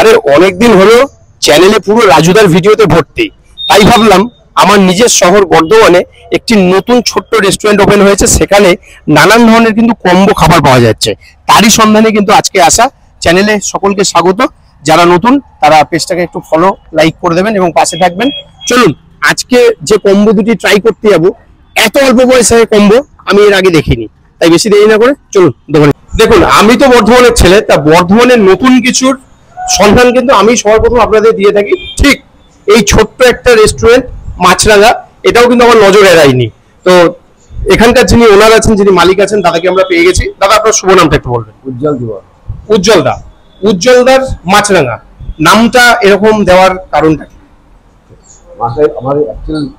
আরে অনেকদিন হলো চ্যানেলে পুরো রাজুদার ভিডিওতে ভর্তি, তাই ভাবলাম আমার নিজের শহর বর্ধমানে একটি নতুন ছোট্ট রেস্টুরেন্ট ওপেন হয়েছে, সেখানে নানান ধরনের কিন্তু কম্বো খাবার পাওয়া যাচ্ছে। তারই সন্ধানে কিন্তু আজকে আসা। চ্যানেলে সকলকে স্বাগত। যারা নতুন তারা পেজটাকে একটু ফলো লাইক করে দেবেন এবং পাশে থাকবেন। চলুন আজকে যে কম্বো দুটি ট্রাই করতে যাবো, এত অল্প পয়সায় কম্বো আমি এর আগে দেখিনি, তাই বেশি দেরি না করে চলুন দোকানে। দেখুন, আমি তো বর্ধমানের ছেলে, তা বর্ধমানের নতুন কিছুর সন্ধান কিন্তু আমি সবার প্রথম আপনাদের দিয়ে থাকি। ঠিক এই ছোট্ট একটা রেস্টুরেন্ট মাছরাঙা, এটাও কিন্তু আমার নজরে এড়ায়নি। তো এখানকার যিনি ওনার আছেন, যিনি মালিক আছেন, দাদাকে আমরা পেয়ে গেছি। দাদা, আপনার শুভ নামটা একটু বলবেন। উজ্জ্বল দিবা। উজ্জ্বলদা, উজ্জ্বলদার মাছরাঙা নামটা এরকম দেওয়ার কারণটা কি? মাছের আমার অ্যাকচুয়ালি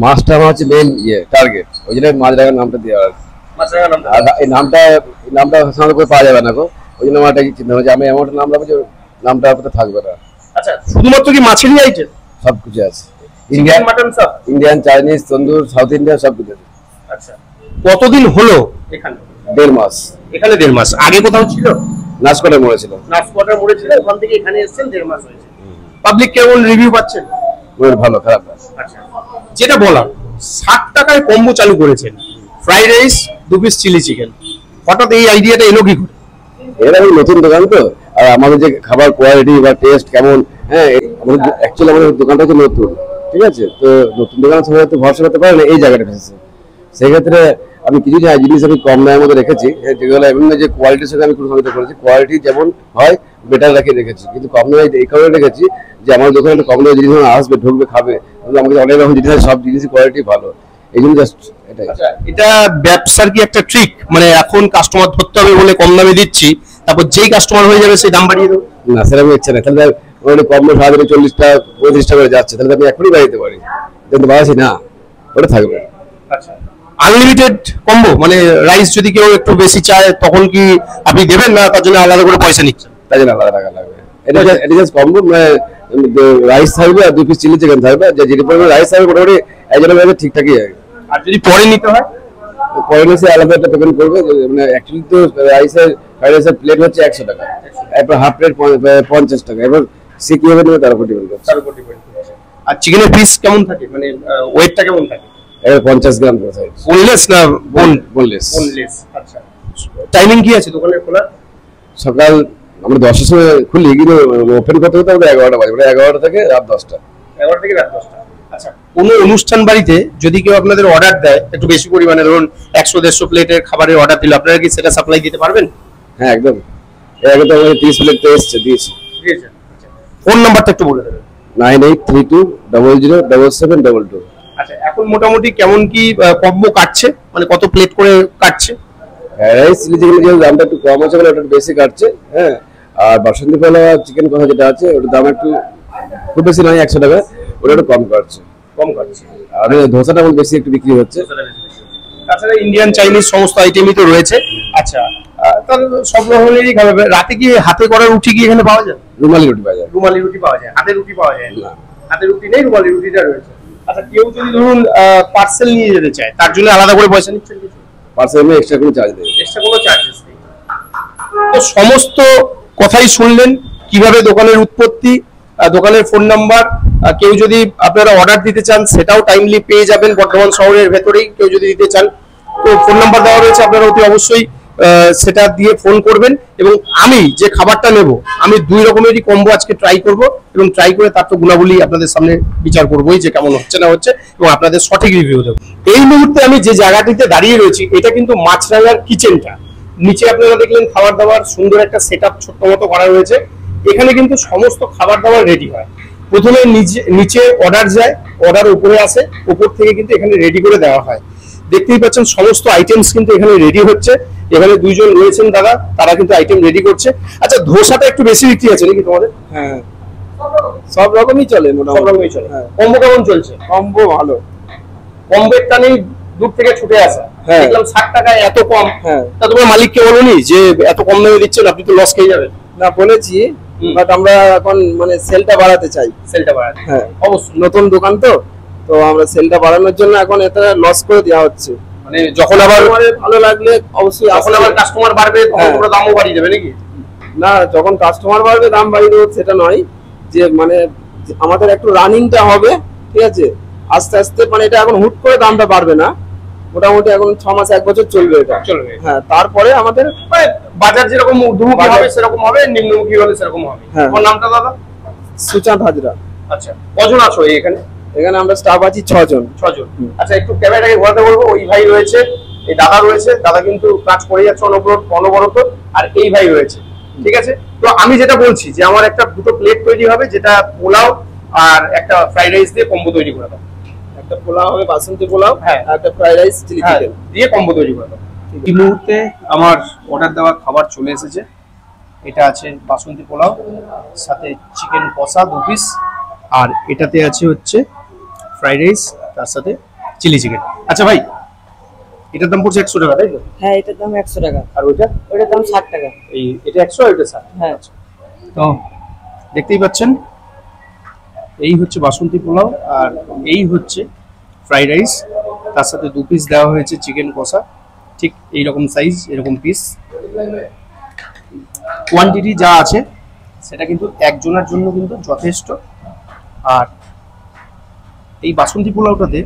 মাছটা আমার হচ্ছে মেইন টার্গেট, ওই জন্য মাছরাঙার নামটা দেওয়া আর মাছরাঙা নামটা। এই নামটা সাধারণত করে পাওয়া যাবে না গো, ওই জন্য আমার একটা চিন্তা হচ্ছে আমি এমন একটা নাম রাখবো যে নামটা আপনার থাকবে না। আচ্ছা, শুধুমাত্র কি মাছেরই আইটেম? সবকিছু আছে, ইন্ডিয়ান মাটন সব, ইন্ডিয়ান, চাইনিজ, তন্দুর, সাউথ ইন্ডিয়ান সবকিছু আছে। আচ্ছা, কতদিন হলো এখানে? 1.5 মাস। এখানে 1.5 মাস। আগে কোথাও ছিল? নাসকোটার মোড়ে ছিল। নাসকোটার মোড়ে ছিল, ওখান থেকে এখানে এসেছেন 1.5 মাস হয়েছে। পাবলিক কেমন রিভিউ পাচ্ছেন? ভালো, খারাপ না। আচ্ছা, যেটা বলার, 60 টাকায় কম্বো চালু করেছেন, fried rice, 2 piece chilli chicken. হঠাৎ এই আইডিয়াটা এলো কি করে? এরা নতুন দোকান তো, আর আমাদের যে খাবার কোয়ালিটি বা টেস্ট কেমন, হ্যাঁ অ্যাকচুয়ালি আমাদের দোকানটা হচ্ছে নতুন, ঠিক আছে? তো নতুন দোকান সবাই তো ভরসা করতে পারে না এই জায়গাটা এসেছে। সেক্ষেত্রে আমি কিছু জিনিস আমি কম দামের মধ্যে রেখেছি, যেগুলো এমনি যে কোয়ালিটির সাথে আমি প্রভাবিত করেছি, কোয়ালিটি যেমন হয় বেটার রেখেছি, কিন্তু কম দামে এই কারণে রেখেছি যে আমার দোকানে একটা কম দামে জিনিস আসবে, ঢুকবে, খাবে, আমাকে অনেক রকম জিনিস, সব জিনিসের কোয়ালিটি ভালো, এই জন্য জাস্ট এটাই। এটা ব্যবসার কি একটা ট্রিক? মানে এখন কাস্টমার ধরতে হবে বলে কম দামে দিচ্ছি, তারপর যেই কাস্টমার হয়ে যাবে সেই দাম বাড়িয়ে দেবো? না, সেরকম ইচ্ছে না। তাহলে কম 40টা 35টা করে যাচ্ছে, তাহলে আমি এখনই বাড়িতে পারি, কিন্তু বাড়াচ্ছি না, ওটা থাকবে। আচ্ছা, আনলিমিটেড কম্বো মানে রাইস যদি কেউ একটু বেশি চায় তখন কি আপনি দেবেন, না তার জন্য আলাদা করে পয়সা নিচ্ছেন? তাই জন্য আলাদা টাকা লাগবে। এটা জাস্ট কম্বো, মানে রাইস থাকবে আর 2 পিস চিলি চিকেন থাকবে, যে পরিমাণ রাইস থাকবে মোটামুটি একজনের কাছে ঠিকঠাকই হয়। আর যদি পরে নিতে হয়, পরে নিচে আলাদা একটা পেমেন্ট করবে। মানে অ্যাকচুয়ালি তো ফ্রাইড রাইসের প্লেট হচ্ছে 100 টাকা, এরপর হাফ প্লেট 50 টাকা, এবার সে কিভাবে নেবে তার উপর ডিপেন্ড করছে। আর চিকেনের পিস কেমন থাকে, মানে ওয়েটটা কেমন থাকে? 50 গ্রাম করে সাইজ। বোনলেস না বোনলেস। আচ্ছা, টাইমিং কি আছে দোকানের খোলা? সকাল আমরা 10টার সময় খুলি, কিন্তু ওপেন করতে হতে আমাদের 11টা বাজে, মানে 11টা থেকে রাত 10টা। 11টা থেকে রাত 10টা। আচ্ছা, কোনো অনুষ্ঠান বাড়িতে যদি কেউ আপনাদের অর্ডার দেয় একটু বেশি পরিমাণে, ধরুন 100-150 প্লেটের খাবারের অর্ডার দিল, আপনারা কি সেটা সাপ্লাই দিতে পারবেন? হ্যাঁ, একদম। এর আগে তো আমাদের 30 প্লেট তো দিয়েছি। ফোন নাম্বারটা একটু বলে দেবেন। 9832007722। আচ্ছা, এখন মোটামুটি কেমন কি কম্বো কাটছে, মানে কত প্লেট করে কাটছে? রাইস চিলি চিকেনের দামটা একটু কম আছে বলে ওটা বেশি কাটছে, হ্যাঁ। আর বাসন্তী পোলা চিকেন কথা যেটা আছে ওটার দাম একটু খুব বেশি নয়, 100 টাকা, ওটা একটু কম কাটছে। আর ধোসাটা আমার বেশি একটু বিক্রি হচ্ছে। তাছাড়া ইন্ডিয়ান, চাইনিজ সমস্ত আইটেমই তো রয়েছে। আচ্ছা, তাহলে সব রকমেরই খাবে। রাতে কি হাতে করা রুটি কি এখানে পাওয়া যায়? রুমালি রুটি পাওয়া যায়। রুমালি রুটি পাওয়া যায়, হাতের রুটি পাওয়া যায় না? হাতের রুটি নেই, রুমালি রুটিটা রয়েছে। আচ্ছা, কেউ যদি ধরুন পার্সেল নিয়ে যেতে চায়, তার জন্য আলাদা করে পয়সা নিচ্ছেন কিছু? পার্সেল নিয়ে এক্সট্রা কোনো চার্জ নেই। এক্সট্রা কোনো চার্জেস নেই। তো সমস্ত কথাই শুনলেন, কিভাবে দোকানের উৎপত্তি, দোকানের ফোন নাম্বার। কেউ যদি আপনারা অর্ডার দিতে চান সেটাও টাইমলি পেয়ে যাবেন বর্ধমান শহরের ভেতরেই। কেউ যদি দিতে চান তো ফোন নাম্বার দেওয়া রয়েছে, আপনারা অতি অবশ্যই সেটা দিয়ে ফোন করবেন। এবং আমি যে খাবারটা নেব, আমি 2 রকমেরই কম্বো আজকে ট্রাই করব, এবং ট্রাই করে তার তো গুণাবলী আপনাদের সামনে বিচার করবোই যে কেমন হচ্ছে না হচ্ছে, এবং আপনাদের সঠিক রিভিউ দেবো। এই মুহূর্তে আমি যে জায়গাটিতে দাঁড়িয়ে রয়েছি, এটা কিন্তু মাছরাঙার কিচেনটা। নিচে আপনারা দেখলেন খাবার দাবার সুন্দর একটা সেটআপ ছোট্ট মতো করা রয়েছে। এখানে কিন্তু সমস্ত খাবার দাবার রেডি হয়। প্রথমে নিচে অর্ডার যায়, অর্ডার উপরে আসে, উপর থেকে কিন্তু এখানে রেডি করে দেওয়া হয়। দেখতেই পাচ্ছেন সমস্ত আইটেমস কিন্তু এখানে রেডি হচ্ছে। এখানে 2 জন রয়েছেন দাদা, তারা কিন্তু আইটেম রেডি করছে। আচ্ছা, ধোসাটা একটু বেশি বিক্রি আছে নাকি তোমাদের? হ্যাঁ, সব রকমই চলে, মোটামুটি সব রকমই চলে। কম্বো কেমন চলছে? কম্বো ভালো। কম্বোর টানেই দূর থেকে ছুটে আসা। দেখলাম 60 টাকায় এত কম। তা তোমার মালিককে বলোনি যে এত কম দামে দিচ্ছেন, আপনি তো লস খেয়ে যাবেন? না, বলেছি, বাট আমরা এখন মানে সেলটা বাড়াতে চাই। সেলটা বাড়াতে? হ্যাঁ, অবশ্যই, নতুন দোকান তো আমরা সেলটা বাড়ানোর জন্য এখন এটা লস করে দেওয়া হচ্ছে। মানে যখন আবার ভালো লাগলে অবশ্যই, যখন আবার কাস্টমার বাড়বে তখন তোমরা দামও বাড়িয়ে দেবে নাকি? না, যখন কাস্টমার বাড়বে দাম বাড়িয়ে দেবো সেটা নয়, যে মানে আমাদের একটু রানিংটা হবে, ঠিক আছে, আস্তে আস্তে, মানে এটা এখন হুট করে দামটা বাড়বে না, মোটামুটি এখন 6 মাস 1 বছর চলবে এটা। চলবে। হ্যাঁ, তারপরে আমাদের মানে বাজার যেরকম ঊর্ধ্বমুখী বাজার- হবে সেরকম হবে, নিম্নমুখী হলে সেরকম হবে। হ্যাঁ। তোমার নামটা দাদা? সুচাঁদ হাজরা। আচ্ছা, কজন আছো এখানে? এখানে আমরা স্টাফ আছি 6 জন। 6 জন। আচ্ছা, একটু ক্যামেরাটাকে ঘোরাতে বলবো। ওই ভাই রয়েছে, এই দাদা রয়েছে, দাদা কিন্তু কাজ করে যাচ্ছে অনবরত, আর এই ভাই রয়েছে, ঠিক আছে। তো আমি যেটা বলছি যে আমার একটা দুটো প্লেট তৈরি হবে, যেটা পোলাও আর একটা ফ্রাইড রাইস দিয়ে কম্বো তৈরি করে দাও। একটা পোলাও হবে, বাসন্তী পোলাও, হ্যাঁ। আর একটা ফ্রাইড রাইস, চিলি হ্যাঁ, চিকেন। দিয়ে কম্বো তৈরি করে দাও। এই মুহূর্তে আমার অর্ডার দেওয়া খাবার চলে এসেছে। এটা আছে বাসন্তী পোলাও, সাথে চিকেন কষা 2 পিস, আর এটাতে আছে হচ্ছে ফ্রাইড রাইস, তার সাথে চিলি চিকেন। আচ্ছা ভাই, এটার দাম পড়ছে 100 টাকা, তাই তো? হ্যাঁ, এটার দাম 100 টাকা, আর ওইটা? ওটার দাম 60 টাকা। এটা 100 আর এটা 60। হ্যাঁ। তো দেখতেই পাচ্ছেন, এই হচ্ছে বাসন্তী পোলাও, আর এই হচ্ছে ফ্রাইড রাইস, তার সাথে 2 পিস দেওয়া হয়েছে চিকেন কষা, ঠিক এইরকম সাইজ, এরকম পিস। কোয়ান্টিটি যা আছে সেটা কিন্তু একজনের জন্য কিন্তু যথেষ্ট। আর এই বাসন্তী পোলাওটাতে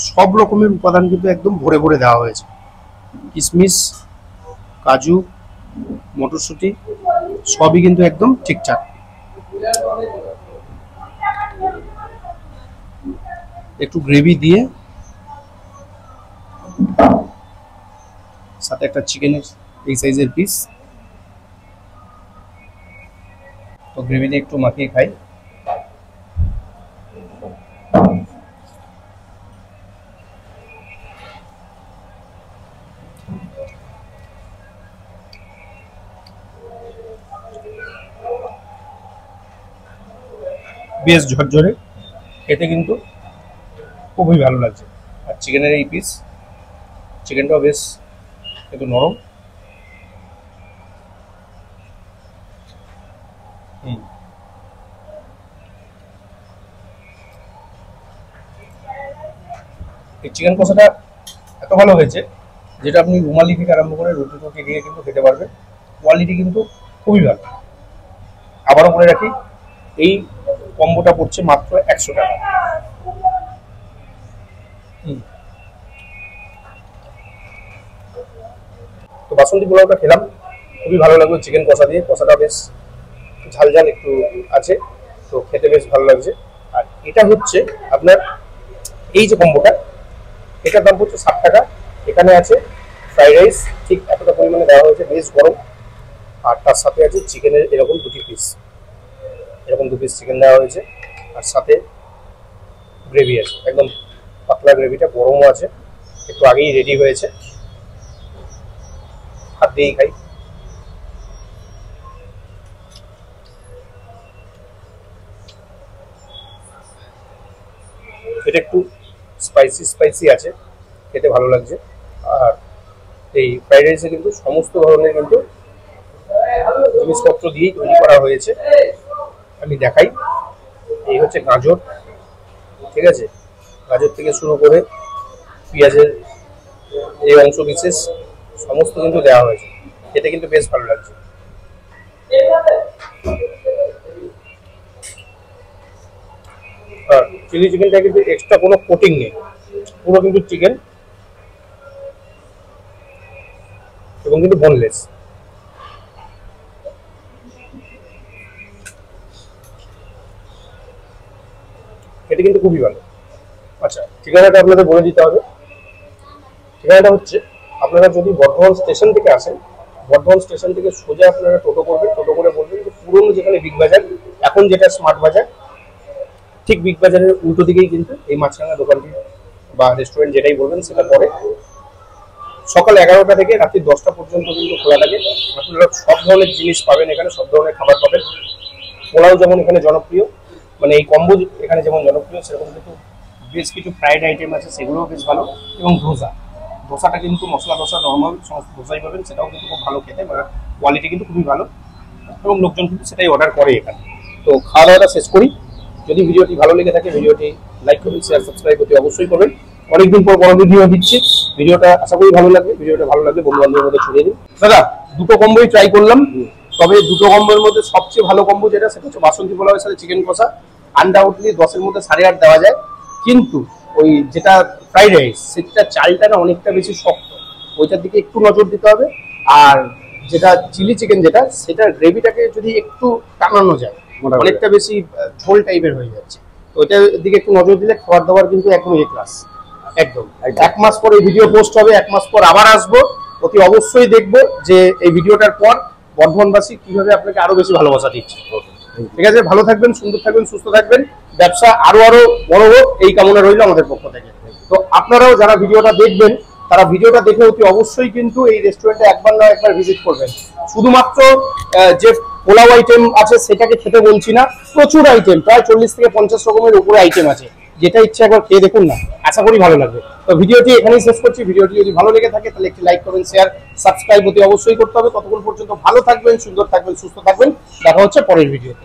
সব রকমের উপাদান কিন্তু একদম ভরে ভরে দেওয়া হয়েছে। কিশমিশ, কাজু, মটরশুঁটি সবই কিন্তু একদম ঠিকঠাক। একটু গ্রেভি দিয়ে সাথে একটা চিকেনের এই সাইজের পিস, তো গ্রেভি দিয়ে একটু মাখিয়ে খাই। বেশ ঝরঝরে, খেতে কিন্তু খুবই ভালো লাগছে। আর চিকেনের এই পিস, চিকেনটাও বেশ একটু নরম। এই চিকেন কষাটা এত ভালো হয়েছে, যেটা আপনি রুমালি থেকে আরম্ভ করে রুটি টুটি দিয়ে কিন্তু খেতে পারবেন। কোয়ালিটি কিন্তু খুবই ভালো। আবারও বলে রাখি, এই কম্বোটা পড়ছে মাত্র 100 টাকা। তো বাসন্তী পোলাওটা খেলাম, খুবই ভালো লাগলো চিকেন কষা দিয়ে। কষাটা বেশ ঝাল ঝাল একটু আছে, তো খেতে বেশ ভালো লাগছে। আর এটা হচ্ছে আপনার এই যে কম্বোটা, এটার দাম হচ্ছে 60 টাকা। এখানে আছে ফ্রাইড রাইস, ঠিক এতটা পরিমাণে দেওয়া হয়েছে, বেশ গরম। আর তার সাথে আছে চিকেনের এরকম 2 পিস, এরকম 2 পিস চিকেন দেওয়া হয়েছে। আর সাথে গ্রেভি আছে, একদম পাতলা গ্রেভিটা, গরমও আছে, একটু আগেই রেডি হয়েছে। হাত দিয়েই খাই। এটা একটু স্পাইসি আছে, খেতে ভালো লাগছে। আর এই ফ্রাইড রাইসে কিন্তু সমস্ত ধরনের কিন্তু জিনিসপত্র দিয়েই তৈরি করা হয়েছে। আমি দেখাই, এই হচ্ছে গাজর, ঠিক আছে, গাজর থেকে শুরু করে পেঁয়াজের এই অংশ বিশেষ সমস্ত কিন্তু দেওয়া হয়েছে। খেতে কিন্তু বেশ ভালো লাগছে। আর চিলি চিকেনটা কিন্তু এক্সট্রা কোনো কোটিং নেই, পুরো কিন্তু চিকেন এবং কিন্তু বোনলেস। এটা কিন্তু খুবই ভালো। আচ্ছা, ঠিকানাটা আপনাদের বলে দিতে হবে। ঠিকানাটা হচ্ছে, আপনারা যদি বর্ধমান স্টেশন থেকে আসেন, বর্ধমান স্টেশন থেকে সোজা আপনারা টোটো করবেন, টোটো করে বলবেন যে পুরনো যেখানে বিগ বাজার, এখন যেটা স্মার্ট বাজার, ঠিক বিগ বাজারের উল্টো দিকেই কিন্তু এই মাছরাঙা দোকানটি বা রেস্টুরেন্ট যেটাই বলবেন সেটা পরে। সকাল 11টা থেকে রাত্রি 10টা পর্যন্ত কিন্তু খোলা থাকে। আপনারা সব ধরনের জিনিস পাবেন এখানে, সব ধরনের খাবার পাবেন। পোলাও যেমন এখানে জনপ্রিয়, মানে এই কম্বো এখানে যেমন জনপ্রিয়, সেরকম কিন্তু বেশ কিছু ফ্রাইড আইটেম আছে, সেগুলোও বেশ ভালো। এবং ধোসাটা কিন্তু মশলা ধোসা, নর্মাল সমস্ত ধোসাই পাবেন, সেটাও কিন্তু খুব ভালো খেতে, মানে কোয়ালিটি কিন্তু খুবই ভালো, এবং লোকজন কিন্তু সেটাই অর্ডার করে এখানে। তো খাওয়া দাওয়াটা শেষ করি। যদি ভিডিওটি ভালো লেগে থাকে, ভিডিওটি লাইক করুন, শেয়ার, সাবস্ক্রাইব করতে অবশ্যই করবেন। অনেকদিন পর বড় ভিডিও দিচ্ছি, ভিডিওটা আশা করি ভালো লাগবে। ভিডিওটা ভালো লাগলে বন্ধু বান্ধবের মধ্যে ছড়িয়ে দিন। দাদা, দুটো কম্বোই ট্রাই করলাম, তো তবে দুটো কম্বোর মধ্যে সবচেয়ে ভালো কম্বো যেটা সেটা হচ্ছে বাসন্তী পোলাওয়ের সাথে চিকেন কষা। আনডাউটলি 10-এর মধ্যে 8.5 দেওয়া যায়, কিন্তু ওই যেটা ফ্রাইড রাইস সেটা চালটা না অনেকটা বেশি শক্ত, ওইটার দিকে একটু নজর দিতে হবে। আর যেটা চিলি চিকেন যেটা সেটার গ্রেভিটাকে যদি একটু টানানো যায়, অনেকটা বেশি ঝোল টাইপের হয়ে যাচ্ছে, তো ওইটার দিকে একটু নজর দিলে খাবার দাবার কিন্তু একদম এ ক্লাস। একদম 1 মাস পরে ভিডিও পোস্ট হবে, 1 মাস পর আবার আসবো, অতি অবশ্যই দেখবো যে এই ভিডিওটার পর বর্ধমানবাসী কিভাবে আপনাকে আরো বেশি ভালোবাসা দিচ্ছে। ঠিক আছে, ভালো থাকবেন, সুন্দর থাকবেন, সুস্থ থাকবেন, ব্যবসা আরো বড় হোক এই কামনা রইল আমাদের পক্ষ থেকে। তো আপনারাও যারা ভিডিওটা দেখবেন তারা ভিডিওটা দেখে অতি অবশ্যই কিন্তু এই রেস্টুরেন্টে একবার না একবার ভিজিট করবেন। শুধুমাত্র যে পোলাও আইটেম আছে সেটাকে খেতে বলছি না, প্রচুর আইটেম, প্রায় 40 থেকে 50 রকমের উপরে আইটেম আছে, যেটা ইচ্ছা একবার খেয়ে দেখুন না, আশা করি ভালো লাগবে। তো ভিডিওটি এখানেই শেষ করছি। ভিডিওটি যদি ভালো লেগে থাকে তাহলে একটি লাইক করবেন, শেয়ার, সাবস্ক্রাইব অতি অবশ্যই করতে হবে। ততক্ষণ পর্যন্ত ভালো থাকবেন, সুন্দর থাকবেন, সুস্থ থাকবেন, দেখা হচ্ছে পরের ভিডিওতে।